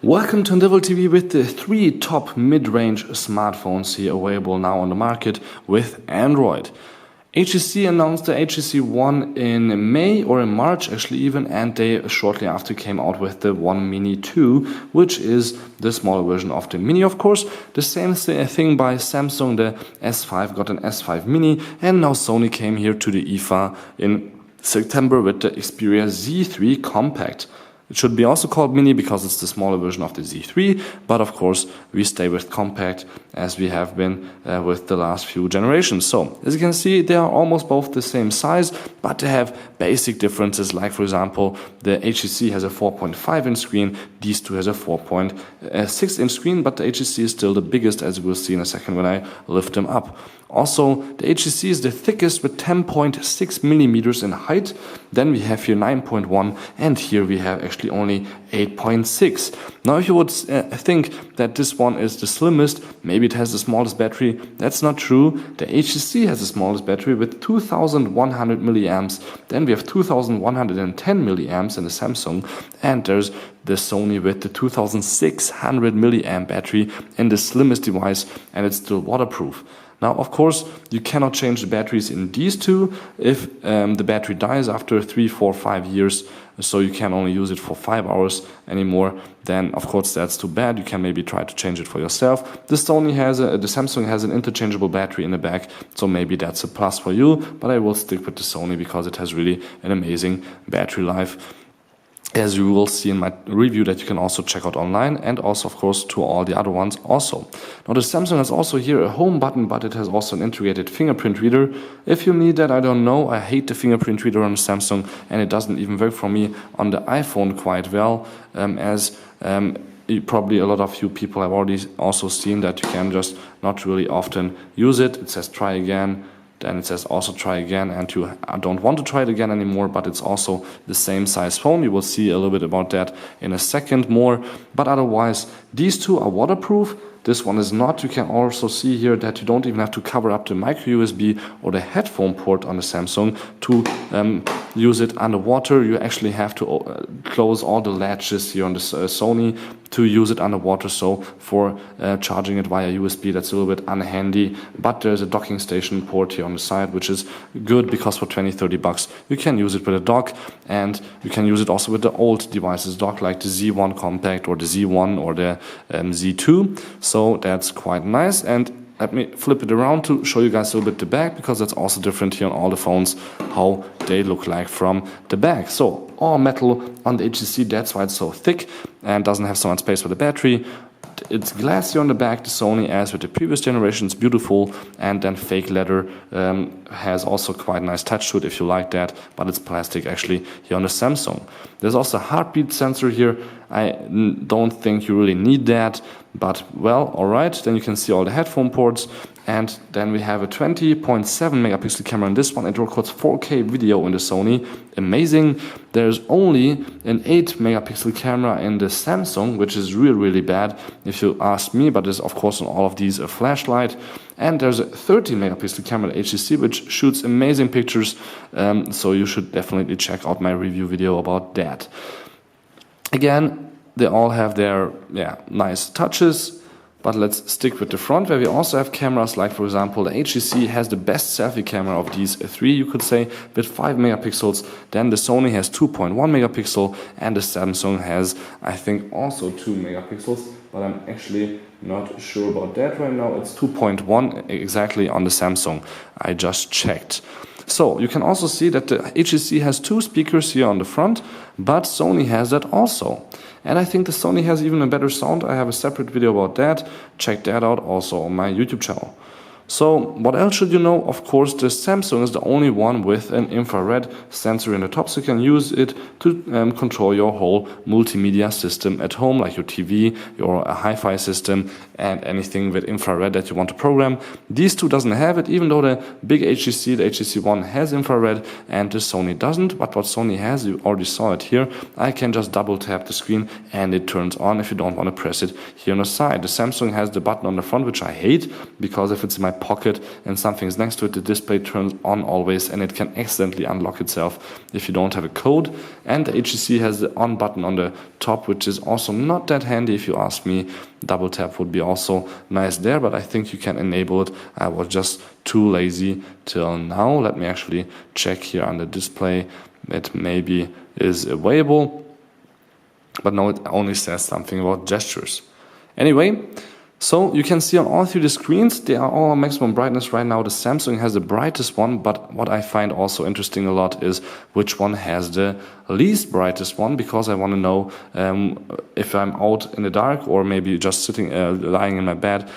Welcome to Devil TV with the 3 top mid-range smartphones here available now on the market with Android. HTC announced the HTC One in May or in March actually even, and they shortly after came out with the One Mini 2, which is the smaller version of the Mini of course. The same thing by Samsung, the S5 got an S5 Mini, and now Sony came here to the IFA in September with the Xperia Z3 Compact. It should be also called Mini because it's the smaller version of the Z3, but of course we stay with Compact as we have been with the last few generations. So as you can see, they are almost both the same size, but they have basic differences, like for example the HTC has a 4.5 inch screen, these two has a 4.6 inch screen, but the HTC is still the biggest, as you will see in a second when I lift them up. Also, the HTC is the thickest with 10.6 millimeters in height. Then we have here 9.1, and here we have actually only 8.6. Now, if you would think that this one is the slimmest, maybe it has the smallest battery. That's not true. The HTC has the smallest battery with 2,100 milliamps. Then we have 2,110 milliamps in the Samsung, and there's the Sony with the 2,600 milliamp battery in the slimmest device, and it's still waterproof. Now, of course, you cannot change the batteries in these two if the battery dies after 3, 4, 5 years, so you can only use it for 5 hours anymore. Then, of course, that's too bad. You can maybe try to change it for yourself. The Samsung has an interchangeable battery in the back, so maybe that's a plus for you. But I will stick with the Sony because it has really an amazing battery life, as you will see in my review that you can also check out online, and also of course to all the other ones also. Now the Samsung has also here a home button, but it has also an integrated fingerprint reader. If you need that, I don't know. I hate the fingerprint reader on the Samsung, and it doesn't even work for me on the iPhone quite well, as probably a lot of you people have already also seen that you can just not really often use it. It says try again. Then it says also try again, and you don't want to try it again anymore, but it's also the same size phone. You will see a little bit about that in a second more. But otherwise, these two are waterproof. This one is not. You can also see here that you don't even have to cover up the micro USB or the headphone port on the Samsung to use it underwater. You actually have to close all the latches here on the Sony to use it underwater. So for charging it via USB, that's a little bit unhandy. But there's a docking station port here on the side, which is good because for 20-30 bucks you can use it with a dock, and you can use it also with the old devices dock, like the Z1 Compact or the Z1 or the Z2. So that's quite nice. And let me flip it around to show you guys a little bit the back, because that's also different here on all the phones, how they look like from the back. So all metal on the HTC, that's why it's so thick and doesn't have so much space for the battery. It's glassy on the back, the Sony, as with the previous generations, beautiful, and then fake leather has also quite a nice touch to it if you like that, but it's plastic actually here on the Samsung. There's also a heartbeat sensor here. I don't think you really need that, but well, alright. Then you can see all the headphone ports, and then we have a 20.7 megapixel camera in this one. It records 4K video in the Sony. Amazing. There's only an 8 megapixel camera in the Samsung, which is really bad if you ask me, but there's of course on all of these a flashlight. And there's a 13 megapixel camera at HTC, which shoots amazing pictures, so you should definitely check out my review video about that. Again, they all have their nice touches. But let's stick with the front, where we also have cameras, like for example the HTC has the best selfie camera of these three, you could say, with 5 megapixels. Then the Sony has 2.1 megapixel, and the Samsung has, I think, also 2 megapixels, but I'm actually not sure about that right now. It's 2.1 exactly on the Samsung. I just checked. So you can also see that the HTC has 2 speakers here on the front, but Sony has that also. And I think the Sony has even a better sound. I have a separate video about that. Check that out also on my YouTube channel. So what else should you know? Of course, the Samsung is the only one with an infrared sensor in the top, so you can use it to control your whole multimedia system at home, like your TV, your hi-fi system, and anything with infrared that you want to program. These two doesn't have it, even though the big HTC, the HTC One, has infrared and the Sony doesn't. But what Sony has, you already saw it here. I can just double tap the screen and it turns on if you don't want to press it here on the side. The Samsung has the button on the front, which I hate, because if it's in my pocket and something's next to it, the display turns on always, and it can accidentally unlock itself if you don't have a code. And the HTC has the on button on the top, which is also not that handy if you ask me. Double tap would be also nice there, but I think you can enable it. I was just too lazy till now. Let me actually check here on the display. It maybe is available, but no, it only says something about gestures. Anyway, so you can see on all three the screens, they are all on maximum brightness right now. The Samsung has the brightest one, but what I find also interesting a lot is which one has the least brightest one, because I want to know if I'm out in the dark or maybe just sitting, lying in my bed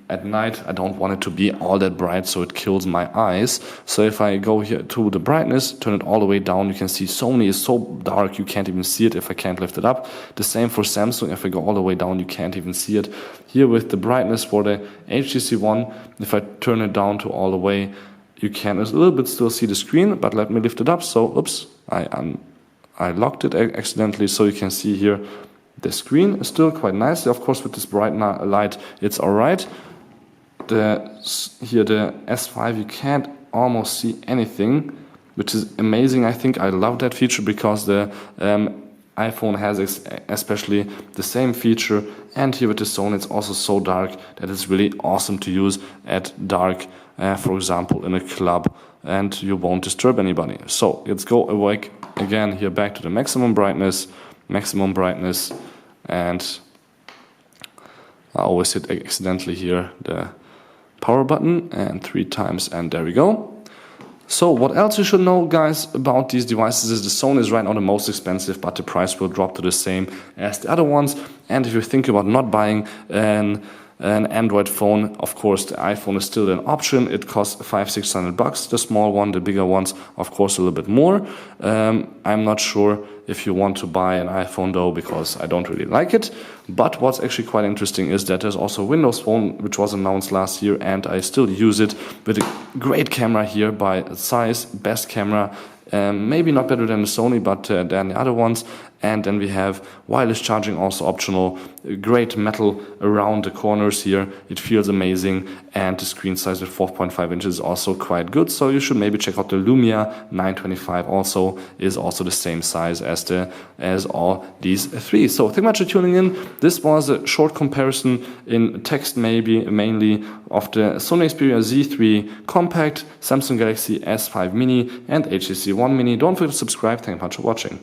at night, I don't want it to be all that bright, so it kills my eyes. So if I go here to the brightness, turn it all the way down, you can see Sony is so dark you can't even see it if I can't lift it up. The same for Samsung. If I go all the way down, you can't even see it. Here with the brightness for the HTC One, if I turn it down to all the way, you can a little bit still see the screen, but let me lift it up. So, oops, I locked it accidentally, so you can see here the screen is still quite nice. Of course, with this bright light, it's all right. Here the S5, you can't almost see anything, which is amazing. I think I love that feature because the iPhone has especially the same feature, and here with the Sony it's also so dark that it's really awesome to use at dark, for example in a club, and you won't disturb anybody. So let's go awake again here, back to the maximum brightness, and I always hit accidentally here the power button and 3 times, and there we go. So what else you should know, guys, about these devices is the Sony is right now the most expensive, but the price will drop to the same as the other ones. And if you think about not buying an Android phone, of course the iPhone is still an option. It costs $500-600, the small one. The bigger ones, of course, a little bit more. I'm not sure if you want to buy an iPhone though, because I don't really like it. But what's actually quite interesting is that there's also a Windows Phone, which was announced last year, and I still use it with a great camera here by size, best camera. Maybe not better than the Sony, but than the other ones. And then we have wireless charging, also optional. Great metal around the corners here. It feels amazing. And the screen size with 4.5 inches is also quite good. So you should maybe check out the Lumia 925. Also is also the same size as all these three. So thank you much for tuning in. This was a short comparison in text, mainly of the Sony Xperia Z3 Compact, Samsung Galaxy S5 Mini, and HTC One Mini. Don't forget to subscribe. Thank you much for watching.